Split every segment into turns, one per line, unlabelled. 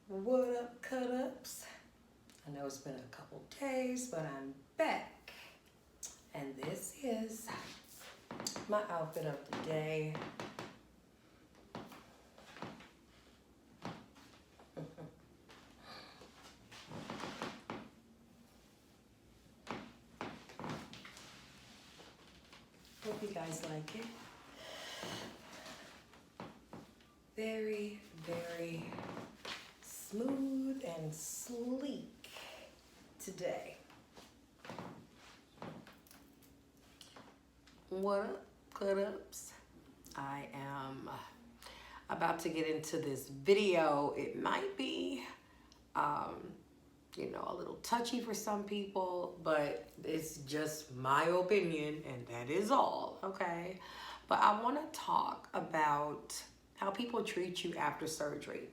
What up, cut ups? I know it's been a couple days, but I'm back. And this is my outfit of the day. Hope you guys like it. Very, very smooth and sleek today. What up, cut ups? I am about to get into this video. It might be, a little touchy for some people, but it's just my opinion, and that is all, okay? But I want to talk about how people treat you after surgery,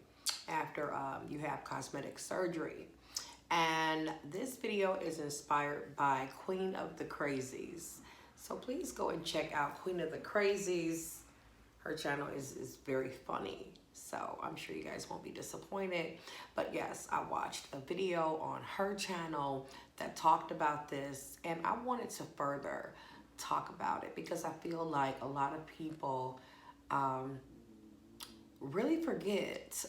after you have cosmetic surgery. And this video is inspired by Queen of the Crazies. So please go and check out Queen of the Crazies. Her channel is very funny. So I'm sure you guys won't be disappointed. But yes, I watched a video on her channel that talked about this. And I wanted to further talk about it because I feel like a lot of people really forget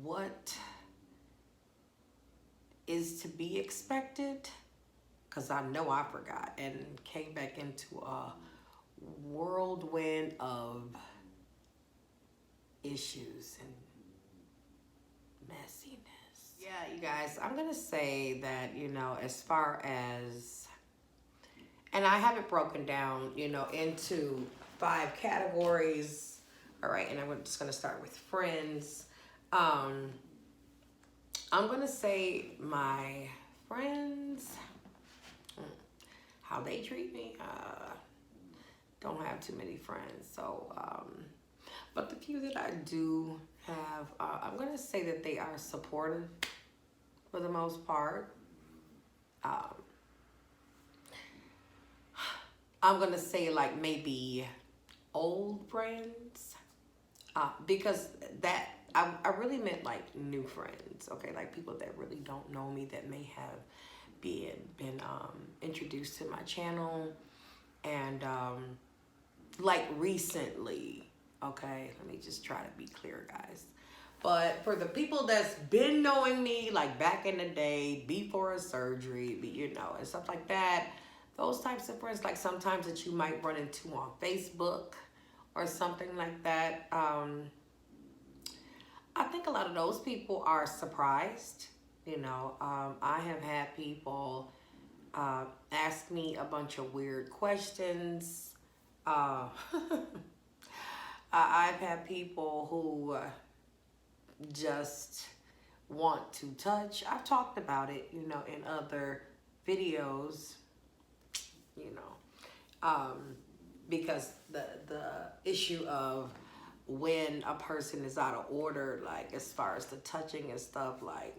what is to be expected, because I know I forgot and came back into a whirlwind of issues and messiness. Yeah, you guys, I'm gonna say that, as far as, and I have it broken down, into 5 categories. All right, and I'm just gonna start with friends. I'm gonna say my friends, how they treat me. Don't have too many friends, so but the few that I do have, I'm gonna say that they are supportive for the most part. I'm gonna say like maybe old friends, because that I really meant like new friends, okay, like people that really don't know me, that may have been introduced to my channel, and like recently, okay, let me just try to be clear, guys. But for the people that's been knowing me like back in the day, before a surgery, and stuff like that, those types of friends, like sometimes that you might run into on Facebook or something like that, I think a lot of those people are surprised. I have had people ask me a bunch of weird questions. I've had people who just want to touch. I've talked about it, in other videos, because the issue of when a person is out of order, like as far as the touching and stuff, like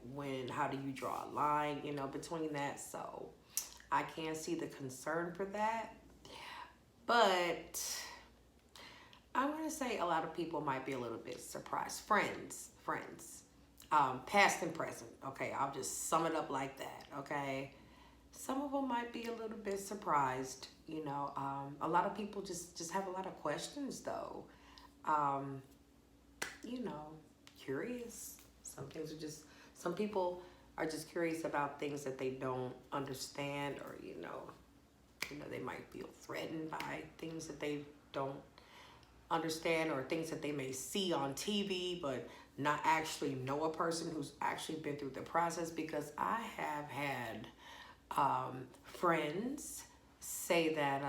how do you draw a line, between that? So I can see the concern for that. But I'm going to say a lot of people might be a little bit surprised. Friends, past and present. Okay, I'll just sum it up like that, okay? Some of them might be a little bit surprised, a lot of people just have a lot of questions, though. Curious. Some people are just curious about things that they don't understand, or, they might feel threatened by things that they don't understand, or things that they may see on TV, but not actually know a person who's actually been through the process. Because I have had friends say that,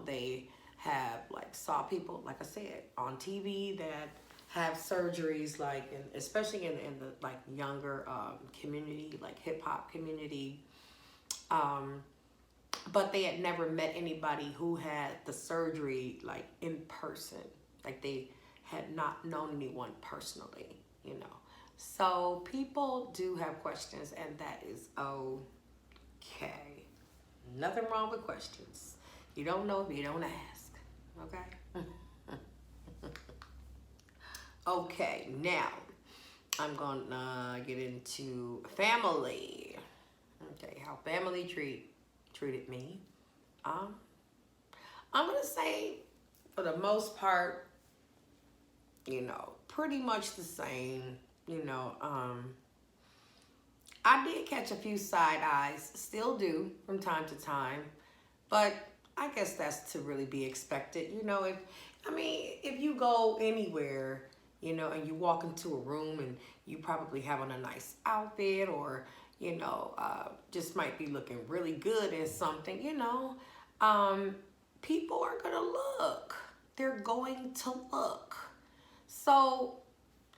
they have saw people, like I said, on TV that have surgeries, especially in the younger community, like hip hop community, but they had never met anybody who had the surgery in person, they had not known anyone personally, so people do have questions, and that is okay. Nothing wrong with questions. You don't know if you don't ask, okay? Okay, now I'm gonna get into family. Okay, how family treated me. Um, I'm gonna say, for the most part, pretty much the same. I did catch a few side eyes, still do from time to time, but I guess that's to really be expected. If you go anywhere, and you walk into a room and you probably have on a nice outfit, or just might be looking really good in something, um, people are gonna look. They're going to look. So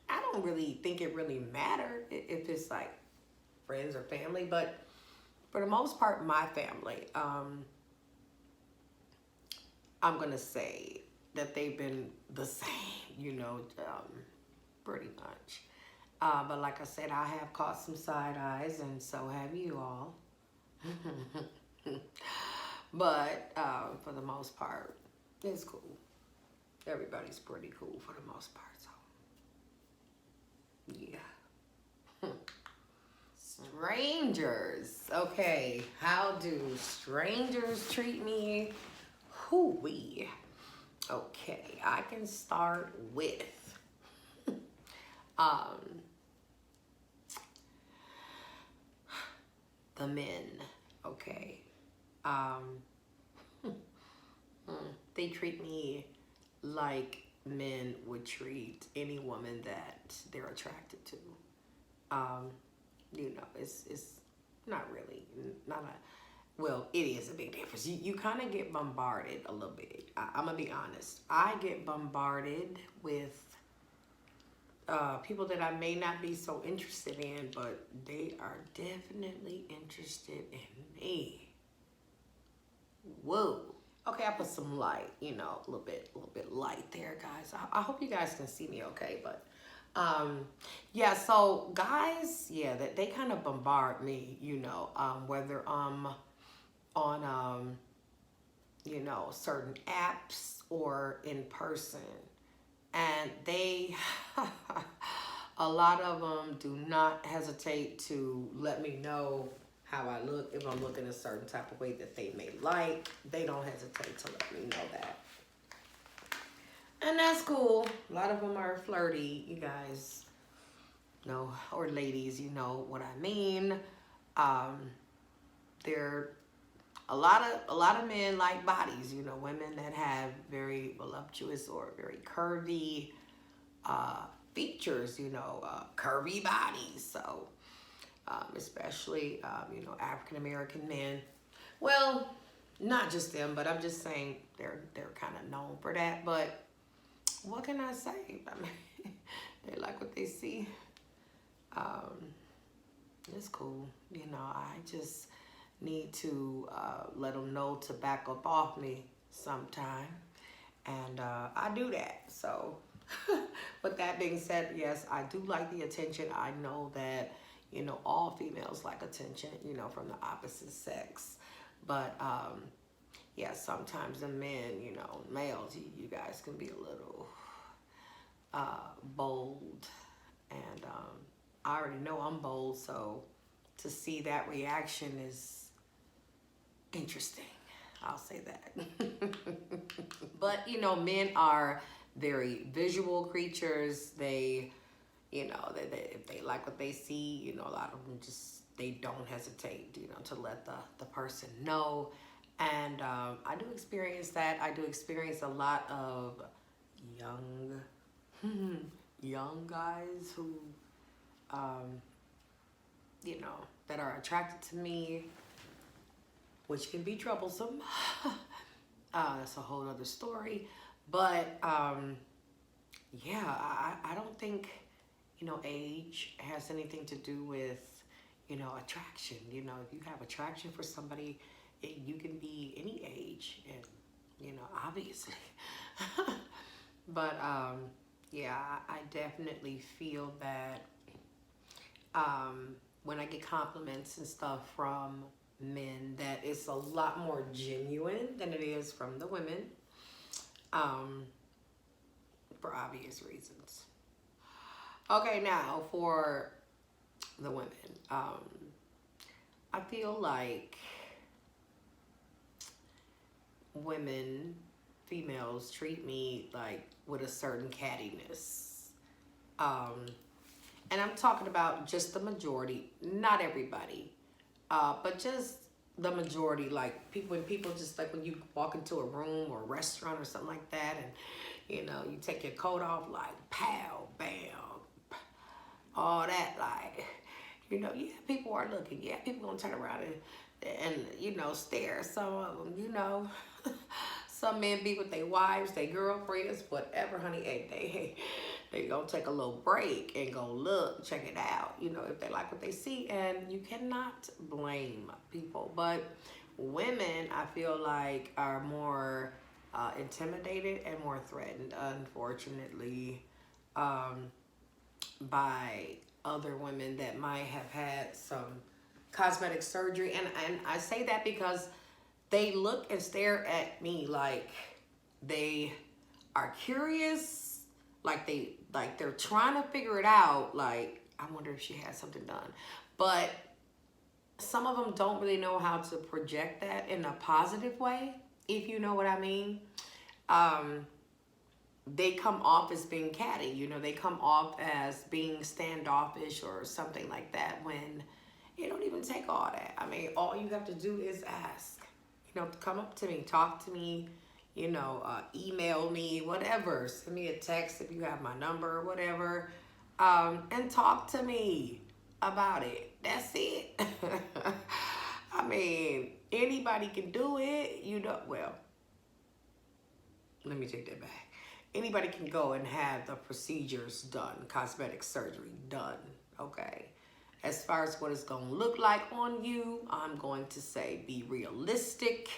I don't really think it really mattered if it's like friends or family, but for the most part, my family, I'm gonna say that they've been the same, pretty much. But like I said, I have caught some side eyes, and so have you all. But for the most part, it's cool. Everybody's pretty cool for the most part, so yeah. Strangers. Okay, how do strangers treat me? Hoo-wee. Okay, I can start with um, the men. Okay. Um, they treat me like men would treat any woman that they're attracted to. It's not really, not a, well, it is a big difference. You kind of get bombarded a little bit. I'm going to be honest. I get bombarded with people that I may not be so interested in, but they are definitely interested in me. Whoa. Okay, I put some light, a little bit light there, guys. I hope you guys can see me okay, but yeah, so guys, yeah, they kind of bombard me, whether I'm on, certain apps or in person. And a lot of them do not hesitate to let me know how I look. If I'm looking a certain type of way that they may like, they don't hesitate to let me know that. And that's cool. A lot of them are flirty, you guys know, or ladies, you know what I mean. They're a lot of men like bodies, women that have very voluptuous or very curvy features, curvy bodies. So especially African American men. Well, not just them, but I'm just saying they're kind of known for that. But what can I say? I mean, they like what they see. It's cool. I just need to let them know to back up off me sometime. And I do that. So with that being said, yes, I do like the attention. I know that, all females like attention, from the opposite sex. But yeah, sometimes the men, males, you guys can be a little bold. And I already know I'm bold, so to see that reaction is interesting. I'll say that. But, men are very visual creatures. They, if they like what they see, a lot of them they don't hesitate, to let the person know. And I do experience that. I do experience a lot of young guys who, that are attracted to me, which can be troublesome. That's a whole other story. But yeah, I don't think, age has anything to do with, attraction. If you have attraction for somebody, you can be any age, and, obviously. But yeah, I definitely feel that when I get compliments and stuff from men, that it's a lot more genuine than it is from the women, for obvious reasons. Okay, now for the women. I feel like women, females, treat me like with a certain cattiness. Um, and I'm talking about just the majority, not everybody, but just the majority. Like people, when people just like when you walk into a room or a restaurant or something like that, and you take your coat off, like pow, bam, all that, like yeah, people are looking. Yeah, people gonna turn around and stare. Some of them, some men be with their wives, their girlfriends, whatever, honey. And they gonna take a little break and go look, check it out. If they like what they see, and you cannot blame people. But women, I feel like, are more intimidated and more threatened, unfortunately, um, by other women that might have had some cosmetic surgery. And I say that because they look and stare at me like they are curious, like they're trying to figure it out. Like, I wonder if she had something done. But some of them don't really know how to project that in a positive way, if you know what I mean. Um, they come off as being catty, they come off as being standoffish or something like that, when it don't even take all that. I mean, all you have to do is ask, come up to me, talk to me, email me, whatever, send me a text if you have my number or whatever, and talk to me about it. That's it. I mean, anybody can do it, well, let me take that back. Anybody can go and have the procedures done, cosmetic surgery done, okay? As far as what it's gonna look like on you, I'm going to say be realistic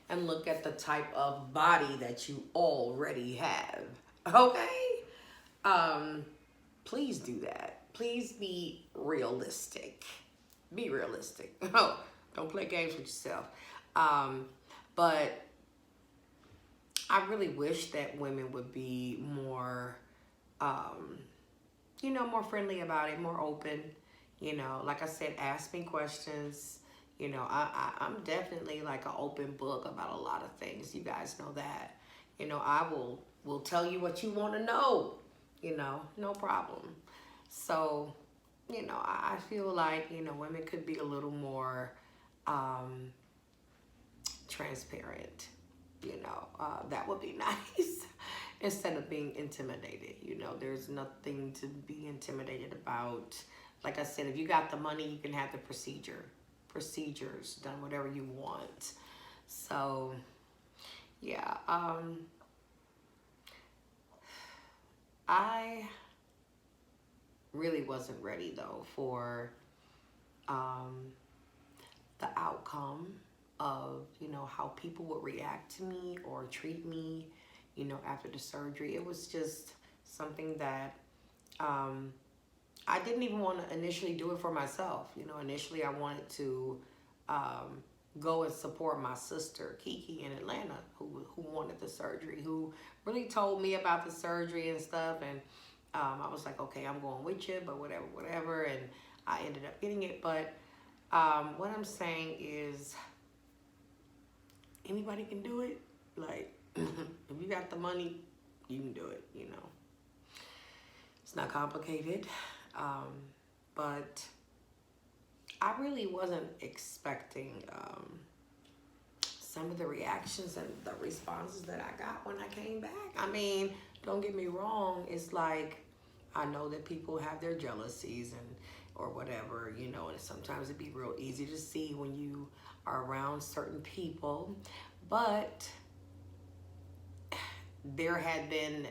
and look at the type of body that you already have, okay? Please do that. Please be realistic. Be realistic. Oh, don't play games with yourself. But I really wish that women would be more, more friendly about it, more open. Like I said, ask me questions. I'm definitely like an open book about a lot of things. You guys know that. I will tell you what you want to know. No problem. So, I feel like, women could be a little more transparent. That would be nice. Instead of being intimidated. There's nothing to be intimidated about. Like I said, if you got the money, you can have the procedures done, whatever you want. So, yeah. I really wasn't ready, though, for the outcome of, how people would react to me or treat me, after the surgery. It was just something that I didn't even want to initially do it for myself. Initially I wanted to go and support my sister, Kiki, in Atlanta, who wanted the surgery, who really told me about the surgery and stuff. And I was like, okay, I'm going with you, but whatever. And I ended up getting it. But what I'm saying is, anybody can do it. Like, if you got the money, you can do it, It's not complicated. But I really wasn't expecting some of the reactions and the responses that I got when I came back. I mean, don't get me wrong. It's like, I know that people have their jealousies or whatever, and sometimes it'd be real easy to see when you are around certain people. But there had been,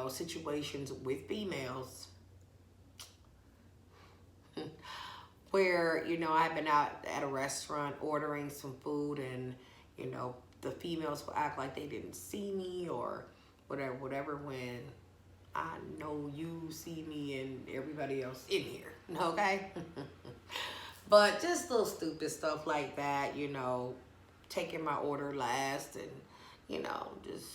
situations with females where, I've been out at a restaurant ordering some food, and, the females will act like they didn't see me or whatever, when I know you see me and everybody else in here, okay? But just little stupid stuff like that, taking my order last, and, just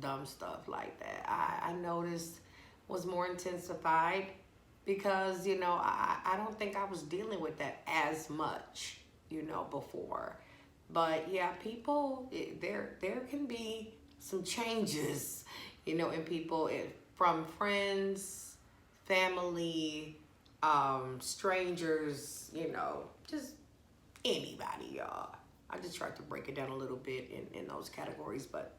dumb stuff like that. I noticed was more intensified because, you know, I don't think I was dealing with that as much, you know, before. But yeah, people, there can be some changes, you know, in people, from friends, family, strangers, you know, just anybody, y'all. I just tried to break it down a little bit in those categories, but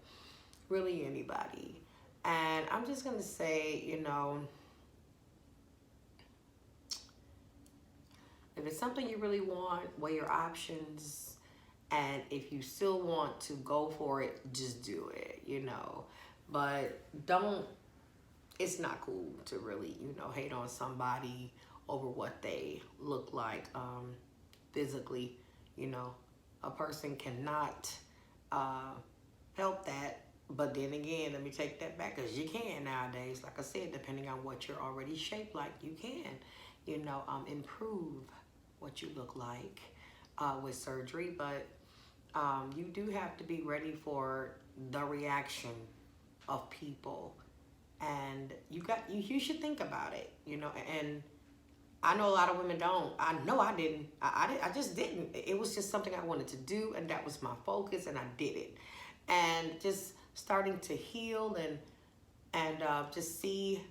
really anybody. And I'm just gonna say, you know, if it's something you really want, weigh your options. And if you still want to go for it, just do it, you know. But don't, it's not cool to really, you know, hate on somebody over what they look like physically, you know. A person cannot help that. But then again, let me take that back, because you can nowadays. Like I said, depending on what you're already shaped like, you can, you know, improve what you look like with surgery. But you do have to be ready for the reaction of people, and you should think about it, you know. And I know a lot of women don't. I know I didn't. I just didn't. It was just something I wanted to do, and that was my focus, and I did it. And just starting to heal and just see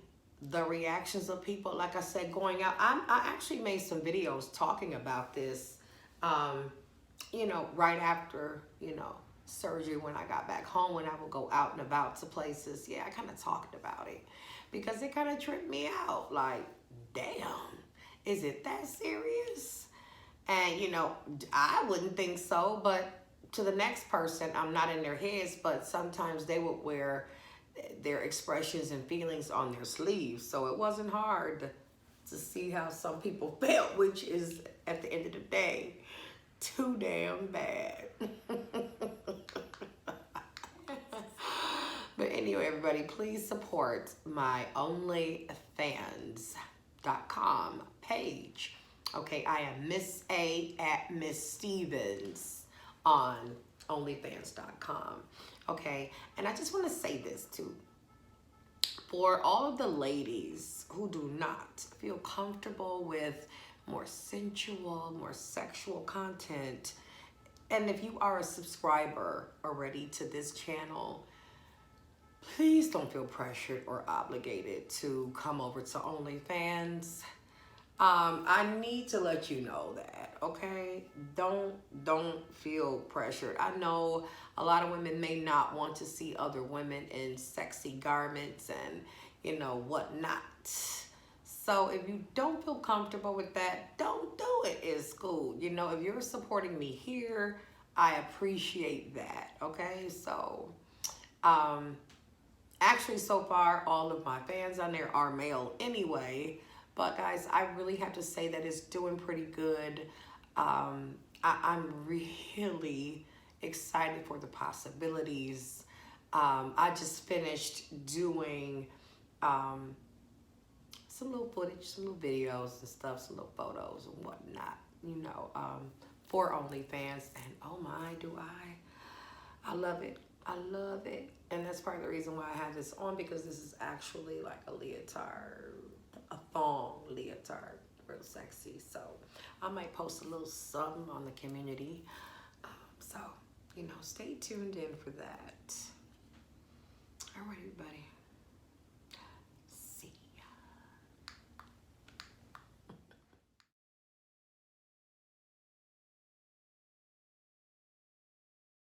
the reactions of people. Like I said, going out. I actually made some videos talking about this. You know, right after, you know, surgery, when I got back home, when I would go out and about to places, yeah, I kind of talked about it because it kind of tripped me out. Like, damn, is it that serious? And, you know, I wouldn't think so, but to the next person, I'm not in their heads, but sometimes they would wear their expressions and feelings on their sleeves. So it wasn't hard to see how some people felt, which is, at the end of the day, too damn bad. But anyway, everybody, please support my OnlyFans.com page. Okay, I am Miss A at Miss Stevens on OnlyFans.com. Okay, and I just want to say this too. For all of the ladies who do not feel comfortable with more sensual, more sexual content, and if you are a subscriber already to this channel, please don't feel pressured or obligated to come over to OnlyFans. I need to let you know that, okay? Don't feel pressured. I know a lot of women may not want to see other women in sexy garments and, you know, whatnot. So if you don't feel comfortable with that, don't do it. It's cool. You know, if you're supporting me here, I appreciate that, okay? So, actually, so far, all of my fans on there are male anyway. But guys, I really have to say that it's doing pretty good. I'm really excited for the possibilities. I just finished doing some little footage, some little videos and stuff, some little photos and whatnot, you know, for OnlyFans. And oh my, do I love it. I love it. And that's part of the reason why I have this on, because this is actually like a leotard, a thong leotard, real sexy. So I might post a little something on the community. So, you know, stay tuned in for that. All right, everybody.